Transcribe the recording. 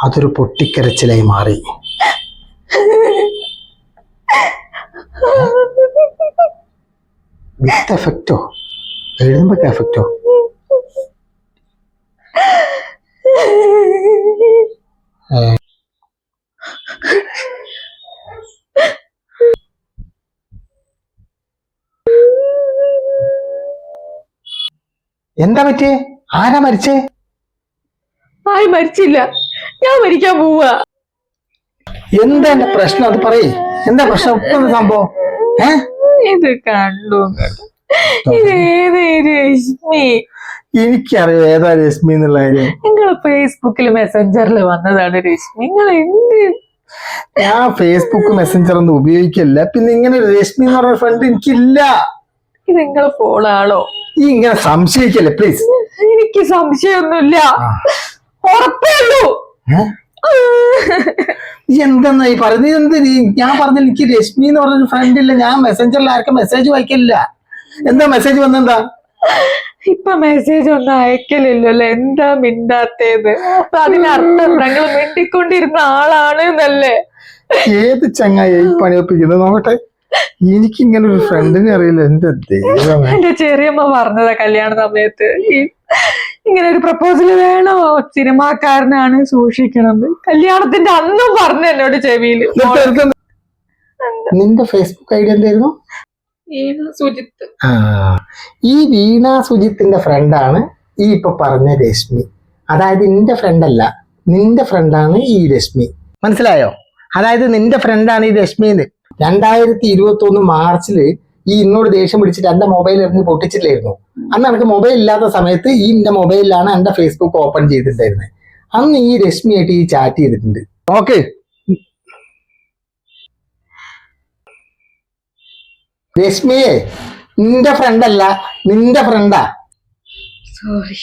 അതൊരു പൊട്ടിക്കരച്ചിലായി മാറി. വിത്ത് എഫക്റ്റോ? എഴുതുമ്പോ എഫക്റ്റോ? എന്താ പറ്റിയേ? ആരാ മരിച്ചേ? ആരും മരിച്ചില്ല, ഞാൻ മരിക്കാൻ പോവാ. എന്താ എന്റെ പ്രശ്നം? അത് പറയേ. എന്താ പ്രശ്നം? സംഭവം ഇത് കണ്ടു. ഇതേതേ രശ്മി? എനിക്കറിയാം ഏതാ രശ്മി എന്നുള്ള കാര്യം. നിങ്ങള് ഫേസ്ബുക്കിൽ മെസ്സഞ്ചറിൽ വന്നതാണ് രശ്മി. നിങ്ങൾ എന്ത്? ഞാൻ ഫേസ്ബുക്ക് മെസ്സഞ്ചർ ഒന്നും ഉപയോഗിക്കില്ല. പിന്നെ ഇങ്ങനെ ഒരു രശ്മി എന്ന് പറഞ്ഞ ഫ്രണ്ട് എനിക്കില്ല. ഇത് നിങ്ങളെ ഫോണാണോ? ഈ ഇങ്ങനെ സംശയിക്കല്ലേ പ്ലീസ്. എനിക്ക് സംശയമൊന്നുമില്ല, ഉറപ്പേ ഉള്ളൂ. എന്തെന്നാ ഈ പറഞ്ഞത്? എന്ത് ഞാൻ പറഞ്ഞ എനിക്ക് രശ്മി എന്ന് പറഞ്ഞൊരു ഫ്രണ്ട് ഇല്ല. ഞാൻ മെസ്സഞ്ചറിൽ ആർക്കും മെസ്സേജ് വായിക്കില്ല. എന്താ മെസ്സേജ് വന്നെന്താ? ഇപ്പൊ മെസ്സേജ് ഒന്നും അയക്കലില്ലല്ലോ, എന്താ മിണ്ടാത്തേത്? അപ്പൊ അതിനർത്ഥം നിങ്ങൾ മിണ്ടിക്കൊണ്ടിരുന്ന ആളാണ് എന്നല്ലേ? ഏത് ചങ്ങായി പണിയൊപ്പിക്കുന്നത്? നോക്കട്ടെ. എനിക്ക് ഇങ്ങനെ ഒരു ഫ്രണ്ടിനെ അറിയില്ല. എന്റെ ദൈവമേ. എന്റെ ചെറിയമ്മ പറഞ്ഞതാ കല്യാണ സമയത്ത്, ഇങ്ങനെ ഒരു പ്രപ്പോസൽ വേണോ, സിനിമാക്കാരനാണ്, സൂക്ഷിക്കണം. കല്യാണത്തിന്റെ അന്നും പറഞ്ഞു എന്നോട് ചെവിയില്. നിന്റെ ഫേസ്ബുക്ക് ഐഡി എന്തായിരുന്നു? സുജിത്ത്. ഈ വീണ സുജിത്തിന്റെ ഫ്രണ്ടാണ് ഈ ഇപ്പൊ പറഞ്ഞ രശ്മി. അതായത് നിന്റെ ഫ്രണ്ട് അല്ല, നിന്റെ ഫ്രണ്ടാണ് ഈ രശ്മി. മനസ്സിലായോ? അതായത് നിന്റെ ഫ്രണ്ടാണ് ഈ രശ്മിന്ന്. 2021 മാർച്ചില് ഈ എന്നോട് ദേഷ്യം പിടിച്ചിട്ട് എന്റെ മൊബൈൽ എറിഞ്ഞ് പൊട്ടിച്ചില്ലായിരുന്നു. അന്ന് എനിക്ക് മൊബൈൽ ഇല്ലാത്ത സമയത്ത് ഈ എന്റെ മൊബൈലിലാണ് എന്റെ ഫേസ്ബുക്ക് ഓപ്പൺ ചെയ്തിട്ടുണ്ടായിരുന്നത്. അന്ന് ഈ രശ്മിയായിട്ട് ഈ ചാറ്റ് ചെയ്തിട്ടുണ്ട്. ഓക്കെ, രശ്മിയെ നിന്റെ ഫ്രണ്ടല്ല, നിന്റെ ഫ്രണ്ടാ. സോറി.